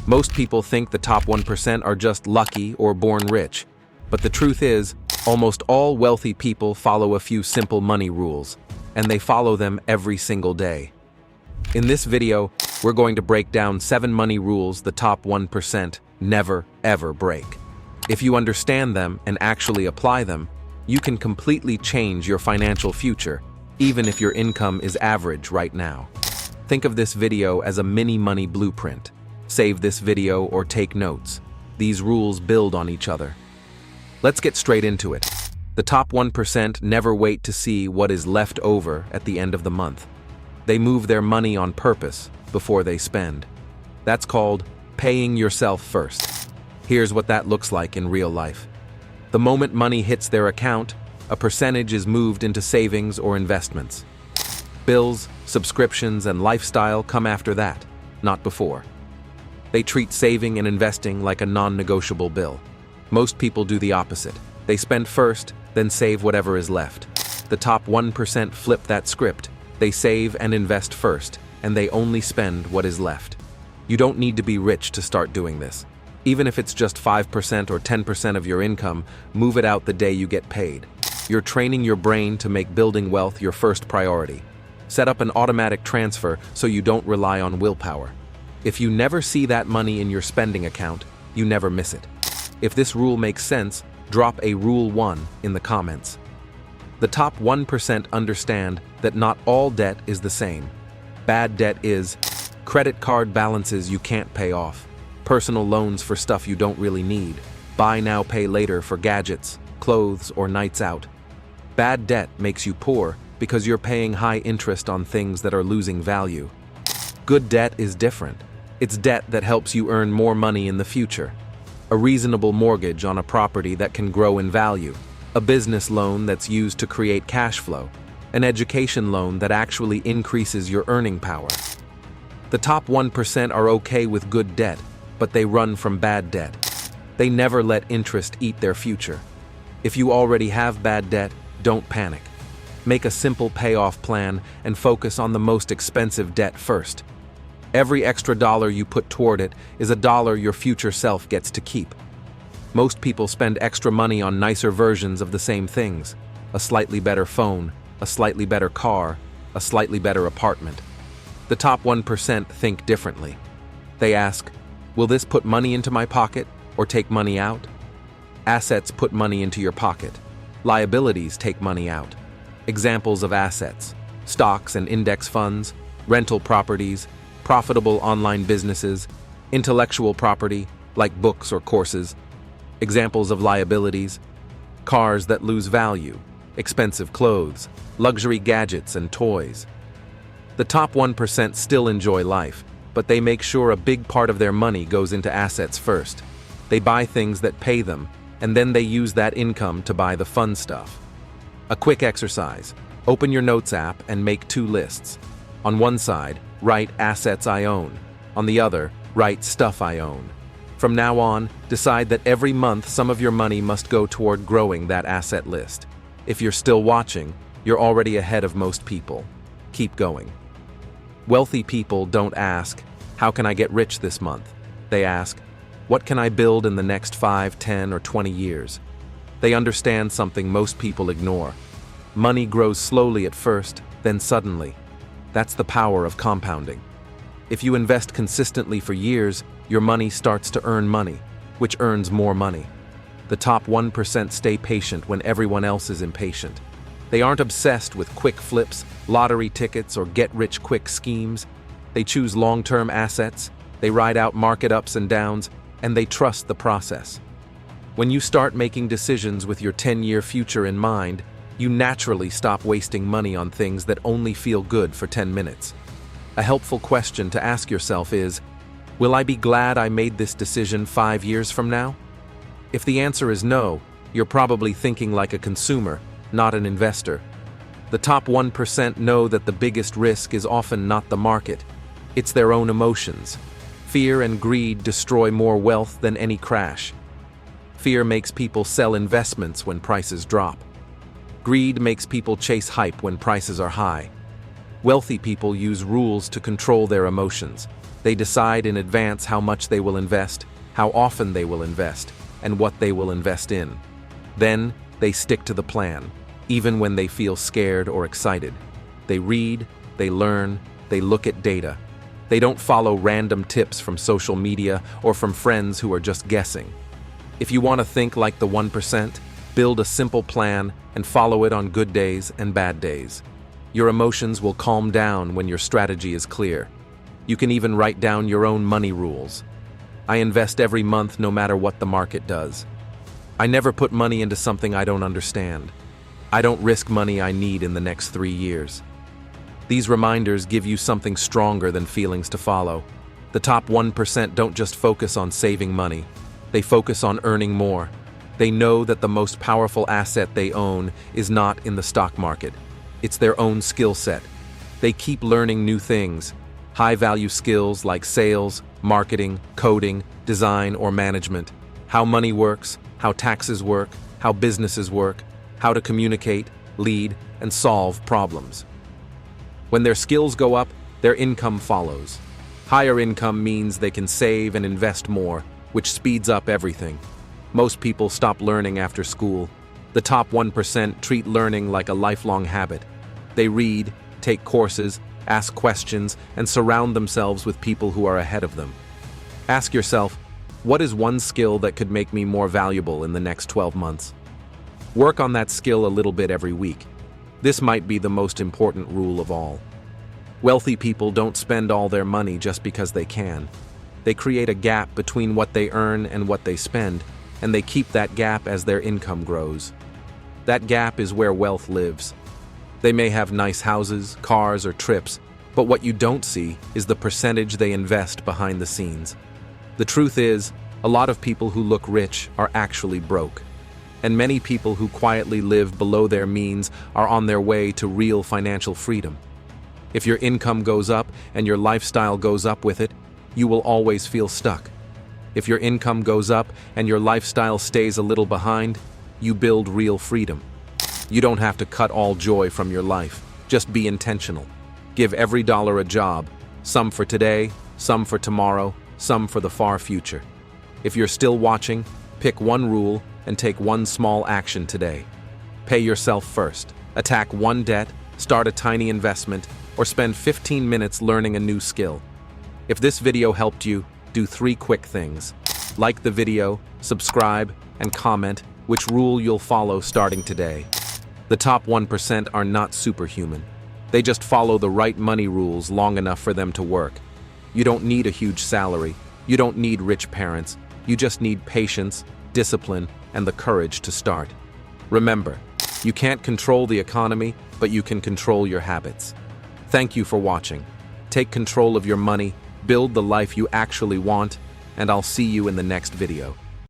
Most people think the top 1% are just lucky or born rich, but the truth is, almost all wealthy people follow a few simple money rules, and they follow them every single day. In this video, we're going to break down 7 money rules the top 1% never, ever break. If you understand them and actually apply them, you can completely change your financial future, even if your income is average right now. Think of this video as a mini money blueprint. Save this video or take notes. These rules build on each other. Let's get straight into it. The top 1% never wait to see what is left over at the end of the month. They move their money on purpose before they spend. That's called paying yourself first. Here's what that looks like in real life. The moment money hits their account, a percentage is moved into savings or investments. Bills, subscriptions, and lifestyle come after that, not before. They treat saving and investing like a non-negotiable bill. Most people do the opposite. They spend first, then save whatever is left. The top 1% flip that script. They save and invest first, and they only spend what is left. You don't need to be rich to start doing this. Even if it's just 5% or 10% of your income, move it out the day you get paid. You're training your brain to make building wealth your first priority. Set up an automatic transfer so you don't rely on willpower. If you never see that money in your spending account, you never miss it. If this rule makes sense, drop a Rule 1 in the comments. The top 1% understand that not all debt is the same. Bad debt is credit card balances you can't pay off, personal loans for stuff you don't really need, buy now, pay later for gadgets, clothes, or nights out. Bad debt makes you poor because you're paying high interest on things that are losing value. Good debt is different. It's debt that helps you earn more money in the future. A reasonable mortgage on a property that can grow in value. A business loan that's used to create cash flow. An education loan that actually increases your earning power. The top 1% are okay with good debt, but they run from bad debt. They never let interest eat their future. If you already have bad debt, don't panic. Make a simple payoff plan and focus on the most expensive debt first. Every extra dollar you put toward it is a dollar your future self gets to keep. Most people spend extra money on nicer versions of the same things. A slightly better phone, a slightly better car, a slightly better apartment. The top 1% think differently. They ask, will this put money into my pocket or take money out? Assets put money into your pocket. Liabilities take money out. Examples of assets: stocks and index funds, rental properties, profitable online businesses, intellectual property, like books or courses. Examples of liabilities: cars that lose value, expensive clothes, luxury gadgets and toys. The top 1% still enjoy life, but they make sure a big part of their money goes into assets first. They buy things that pay them, and then they use that income to buy the fun stuff. A quick exercise: open your Notes app and make 2 lists. On one side, write assets I own. On the other, write stuff I own. From now on, decide that every month some of your money must go toward growing that asset list. If you're still watching, you're already ahead of most people. Keep going. Wealthy people don't ask, how can I get rich this month? They ask, what can I build in the next 5, 10, or 20 years? They understand something most people ignore. Money grows slowly at first, then suddenly. That's the power of compounding. If you invest consistently for years, your money starts to earn money, which earns more money. The top 1% stay patient when everyone else is impatient. They aren't obsessed with quick flips, lottery tickets, or get-rich-quick schemes. They choose long-term assets, they ride out market ups and downs, and they trust the process. When you start making decisions with your 10-year future in mind, you naturally stop wasting money on things that only feel good for 10 minutes. A helpful question to ask yourself is, will I be glad I made this decision 5 years from now? If the answer is no, you're probably thinking like a consumer, not an investor. The top 1% know that the biggest risk is often not the market, it's their own emotions. Fear and greed destroy more wealth than any crash. Fear makes people sell investments when prices drop. Greed makes people chase hype when prices are high. Wealthy people use rules to control their emotions. They decide in advance how much they will invest, how often they will invest, and what they will invest in. Then, they stick to the plan, even when they feel scared or excited. They read, they learn, they look at data. They don't follow random tips from social media or from friends who are just guessing. If you want to think like the 1%, build a simple plan and follow it on good days and bad days. Your emotions will calm down when your strategy is clear. You can even write down your own money rules. I invest every month no matter what the market does. I never put money into something I don't understand. I don't risk money I need in the next 3 years. These reminders give you something stronger than feelings to follow. The top 1% don't just focus on saving money. They focus on earning more. They know that the most powerful asset they own is not in the stock market. It's their own skill set. They keep learning new things, high-value skills like sales, marketing, coding, design, or management, how money works, how taxes work, how businesses work, how to communicate, lead, and solve problems. When their skills go up, their income follows. Higher income means they can save and invest more, which speeds up everything. Most people stop learning after school. The top 1% treat learning like a lifelong habit. They read, take courses, ask questions, and surround themselves with people who are ahead of them. Ask yourself, what is one skill that could make me more valuable in the next 12 months? Work on that skill a little bit every week. This might be the most important rule of all. Wealthy people don't spend all their money just because they can. They create a gap between what they earn and what they spend, and they keep that gap as their income grows. That gap is where wealth lives. They may have nice houses, cars, or trips, but what you don't see is the percentage they invest behind the scenes. The truth is, a lot of people who look rich are actually broke. And many people who quietly live below their means are on their way to real financial freedom. If your income goes up and your lifestyle goes up with it, you will always feel stuck. If your income goes up and your lifestyle stays a little behind, you build real freedom. You don't have to cut all joy from your life. Just be intentional. Give every dollar a job, some for today, some for tomorrow, some for the far future. If you're still watching, pick one rule and take one small action today. Pay yourself first. Attack one debt, start a tiny investment, or spend 15 minutes learning a new skill. If this video helped you, do 3 quick things. Like the video, subscribe, and comment which rule you'll follow starting today. The top 1% are not superhuman. They just follow the right money rules long enough for them to work. You don't need a huge salary. You don't need rich parents. You just need patience, discipline, and the courage to start. Remember, you can't control the economy, but you can control your habits. Thank you for watching. Take control of your money, build the life you actually want, and I'll see you in the next video.